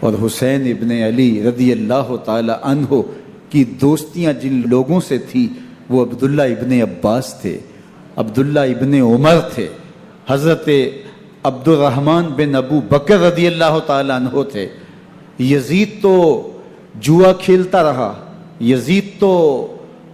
اور حسین ابن علی رضی اللہ تعالی عنہ کی دوستیاں جن لوگوں سے تھی وہ عبداللہ ابن عباس تھے، عبداللہ ابن عمر تھے، حضرت عبد الرحمن بن ابو بکر رضی اللہ تعالی عنہ تھے۔ یزید تو جوا کھیلتا رہا، یزید تو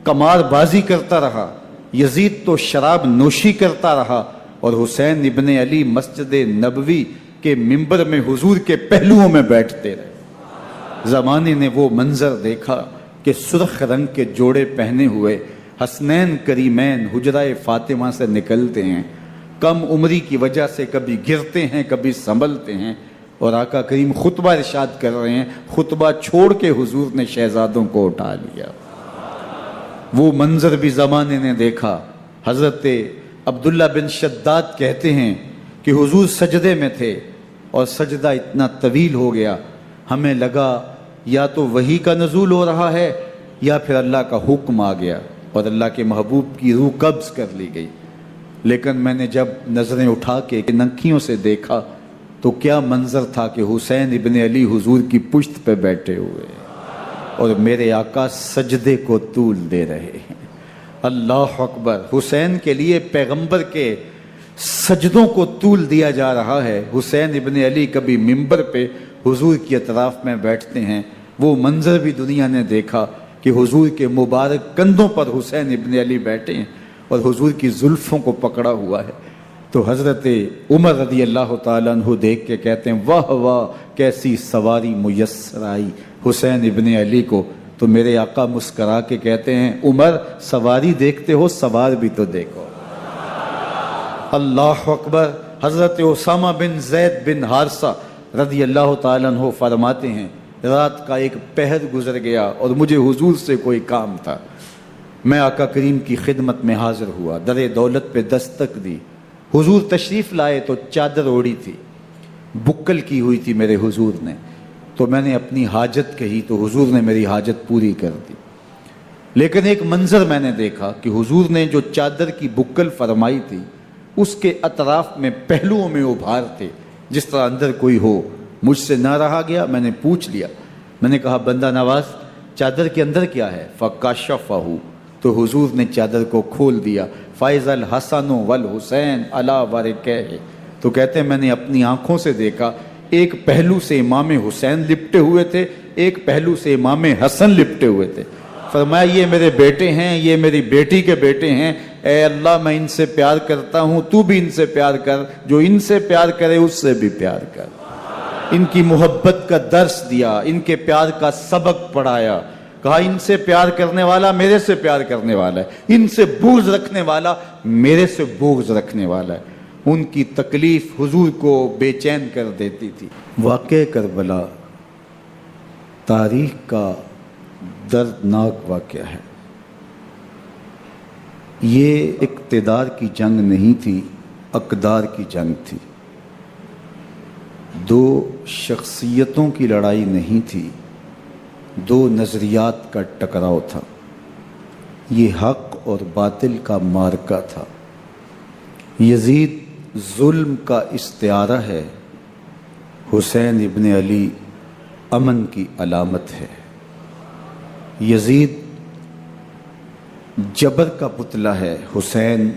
قمار بازی کرتا رہا، یزید تو شراب نوشی کرتا رہا، اور حسین ابن علی مسجد نبوی کے ممبر میں حضور کے پہلوؤں میں بیٹھتے رہے۔ زمانے نے وہ منظر دیکھا کہ سرخ رنگ کے جوڑے پہنے ہوئے حسنین کریمین حجرہ فاطمہ سے نکلتے ہیں، کم عمری کی وجہ سے کبھی گرتے ہیں کبھی سنبھلتے ہیں، اور آقا کریم خطبہ ارشاد کر رہے ہیں، خطبہ چھوڑ کے حضور نے شہزادوں کو اٹھا لیا۔ وہ منظر بھی زمانے نے دیکھا۔ حضرت عبداللہ بن شداد کہتے ہیں کہ حضور سجدے میں تھے اور سجدہ اتنا طویل ہو گیا، ہمیں لگا یا تو وحی کا نزول ہو رہا ہے یا پھر اللہ کا حکم آ گیا اور اللہ کے محبوب کی روح قبض کر لی گئی۔ لیکن میں نے جب نظریں اٹھا کے ننکیوں سے دیکھا تو کیا منظر تھا کہ حسین ابن علی حضور کی پشت پہ بیٹھے ہوئے اور میرے آقا سجدے کو طول دے رہے ہیں۔ اللہ اکبر! حسین کے لیے پیغمبر کے سجدوں کو طول دیا جا رہا ہے۔ حسین ابن علی کبھی ممبر پہ حضور کی اطراف میں بیٹھتے ہیں، وہ منظر بھی دنیا نے دیکھا کہ حضور کے مبارک کندھوں پر حسین ابن علی بیٹھے ہیں اور حضور کی زلفوں کو پکڑا ہوا ہے۔ تو حضرت عمر رضی اللہ تعالیٰ عنہ دیکھ کے کہتے ہیں واہ واہ کیسی سواری میسر آئی حسین ابن علی کو۔ تو میرے آقا مسکرا کے کہتے ہیں عمر سواری دیکھتے ہو سوار بھی تو دیکھو۔ اللہ اکبر! حضرت اسامہ بن زید بن حارثہ رضی اللہ تعالیٰ عنہ فرماتے ہیں رات کا ایک پہر گزر گیا اور مجھے حضور سے کوئی کام تھا، میں آقا کریم کی خدمت میں حاضر ہوا، در دولت پہ دستک دی، حضور تشریف لائے تو چادر اوڑی تھی، بکل کی ہوئی تھی میرے حضور نے، تو میں نے اپنی حاجت کہی تو حضور نے میری حاجت پوری کر دی۔ لیکن ایک منظر میں نے دیکھا کہ حضور نے جو چادر کی بکل فرمائی تھی اس کے اطراف میں پہلوؤں میں ابھار تھے جس طرح اندر کوئی ہو۔ مجھ سے نہ رہا گیا، میں نے پوچھ لیا، میں نے کہا بندہ نواز چادر کے اندر کیا ہے؟ فَكَشَفَهُ، تو حضور نے چادر کو کھول دیا۔ فَإِذَا الْحَسَنُ وَالْحُسَيْنُ عَلَىٰ وَرِكَيْهِ، تو کہتے ہیں میں نے اپنی آنکھوں سے دیکھا ایک پہلو سے امام حسین لپٹے ہوئے تھے، ایک پہلو سے امام حسن لپٹے ہوئے تھے۔ فرمایا یہ میرے بیٹے ہیں، یہ میری بیٹی کے بیٹے ہیں، اے اللہ میں ان سے پیار کرتا ہوں، تو بھی ان سے پیار کر، جو ان سے پیار کرے اس سے بھی پیار کر۔ ان کی محبت کا درس دیا، ان کے پیار کا سبق پڑھایا، کہا ان سے پیار کرنے والا میرے سے پیار کرنے والا ہے، ان سے بغض رکھنے والا میرے سے بغض رکھنے والا ہے۔ ان کی تکلیف حضور کو بے چین کر دیتی تھی۔ واقعہ کربلا تاریخ کا دردناک واقعہ ہے۔ یہ اقتدار کی جنگ نہیں تھی، اقدار کی جنگ تھی۔ دو شخصیتوں کی لڑائی نہیں تھی، دو نظریات کا ٹکراؤ تھا۔ یہ حق اور باطل کا معرکہ تھا۔ یزید ظلم کا استعارہ ہے، حسین ابن علی امن کی علامت ہے۔ یزید جبر کا پتلا ہے، حسین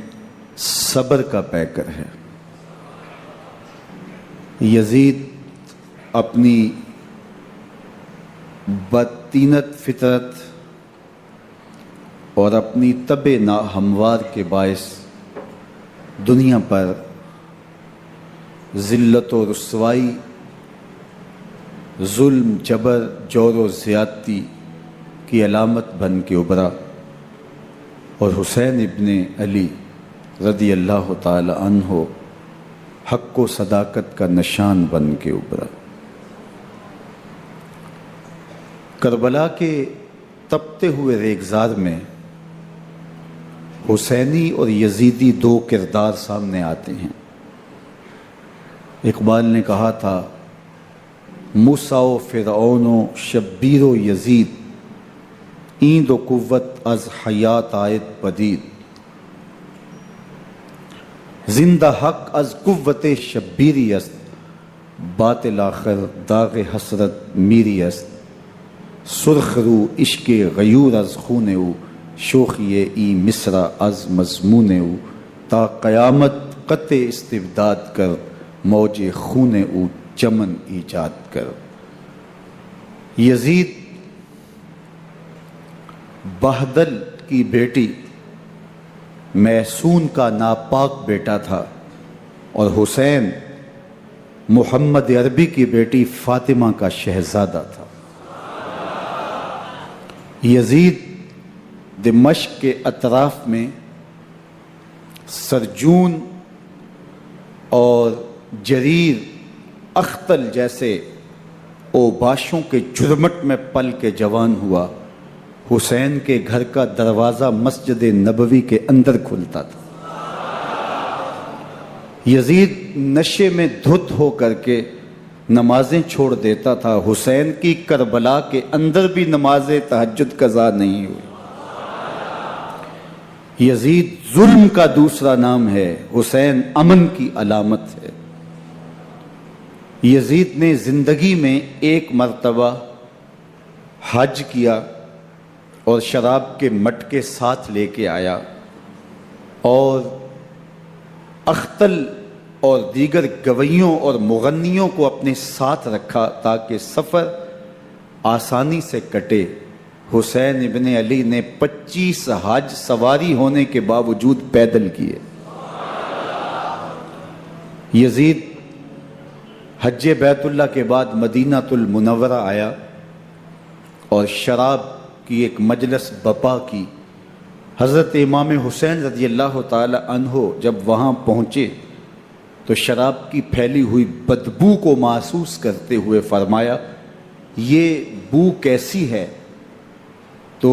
صبر کا پیکر ہے۔ یزید اپنی بدطینت فطرت اور اپنی طبع ناہموار کے باعث دنیا پر ذلت و رسوائی، ظلم، جبر، جور و زیادتی کی علامت بن کے ابھرا، اور حسین ابن علی رضی اللہ تعالی عنہ حق و صداقت کا نشان بن کے ابھرا۔ کربلا کے تپتے ہوئے ریگزار میں حسینی اور یزیدی دو کردار سامنے آتے ہیں۔ اقبال نے کہا تھا موسیٰ و فرعون و شبیر و یزید ایند و قوت از حیات آیت پدید، زندہ حق از قوت شبیری است باطل آخر داغ حسرت میری است، سرخ رو عشق غیور از خون او، شوخی ای مصرع از مضمون او، تا قیامت قطع استبداد کر، موج خون او چمن ایجاد کر۔ یزید بہدل کی بیٹی محسون کا ناپاک بیٹا تھا، اور حسین محمد عربی کی بیٹی فاطمہ کا شہزادہ تھا۔ یزید دمشق کے اطراف میں سرجون اور جریر اختل جیسے اوباشوں کے جرمٹ میں پل کے جوان ہوا۔ حسین کے گھر کا دروازہ مسجد نبوی کے اندر کھلتا تھا۔ یزید نشے میں دھت ہو کر کے نمازیں چھوڑ دیتا تھا۔ حسین کی کربلا کے اندر بھی نماز تہجد قضا نہیں ہوئی۔ یزید ظلم کا دوسرا نام ہے، حسین امن کی علامت ہے۔ یزید نے زندگی میں ایک مرتبہ حج کیا اور شراب کے مٹکے ساتھ لے کے آیا، اور اختل اور دیگر گویوں اور مغنیوں کو اپنے ساتھ رکھا تاکہ سفر آسانی سے کٹے۔ حسین ابن علی نے 25 حج سواری ہونے کے باوجود پیدل کیے۔ یزید حج بیت اللہ کے بعد مدینہ المنورہ آیا اور شراب کی ایک مجلس بپا کی۔ حضرت امام حسین رضی اللہ تعالی عنہ جب وہاں پہنچے تو شراب کی پھیلی ہوئی بدبو کو محسوس کرتے ہوئے فرمایا، یہ بو کیسی ہے؟ تو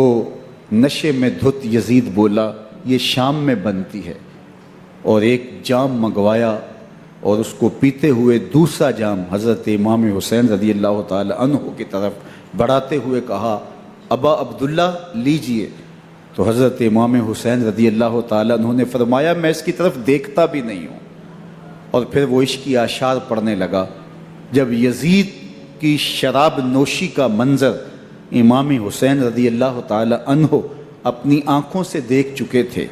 نشے میں دھت یزید بولا، یہ شام میں بنتی ہے، اور ایک جام منگوایا اور اس کو پیتے ہوئے دوسرا جام حضرت امام حسین رضی اللہ تعالی عنہ کی طرف بڑھاتے ہوئے کہا، ابا عبداللہ لیجئے۔ تو حضرت امام حسین رضی اللہ تعالی عنہ نے فرمایا، میں اس کی طرف دیکھتا بھی نہیں ہوں، اور پھر وہ عشقی اشعار پڑھنے لگا۔ جب یزید کی شراب نوشی کا منظر امام حسین رضی اللہ تعالی عنہ اپنی آنکھوں سے دیکھ چکے تھے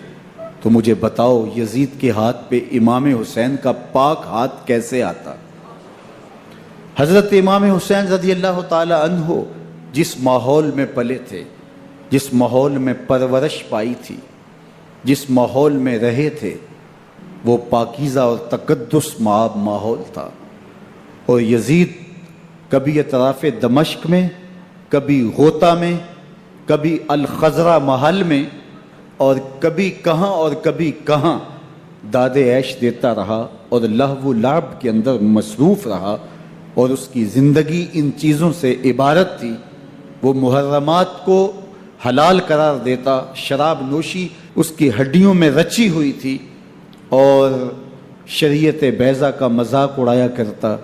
تو مجھے بتاؤ یزید کے ہاتھ پہ امام حسین کا پاک ہاتھ کیسے آتا؟ حضرت امام حسین رضی اللہ تعالی عنہ جس ماحول میں پلے تھے، جس ماحول میں پرورش پائی تھی، جس ماحول میں رہے تھے، وہ پاکیزہ اور تقدس مآب ماحول تھا۔ اور یزید کبھی اطراف دمشق میں، کبھی غوطہ میں، کبھی الخزرہ محل میں، اور کبھی کہاں اور کبھی کہاں داد عیش دیتا رہا اور لہو و لعب کے اندر مصروف رہا، اور اس کی زندگی ان چیزوں سے عبارت تھی۔ وہ محرمات کو حلال قرار دیتا، شراب نوشی اس کی ہڈیوں میں رچی ہوئی تھی، اور شریعت بیضا کا مذاق اڑایا کرتا۔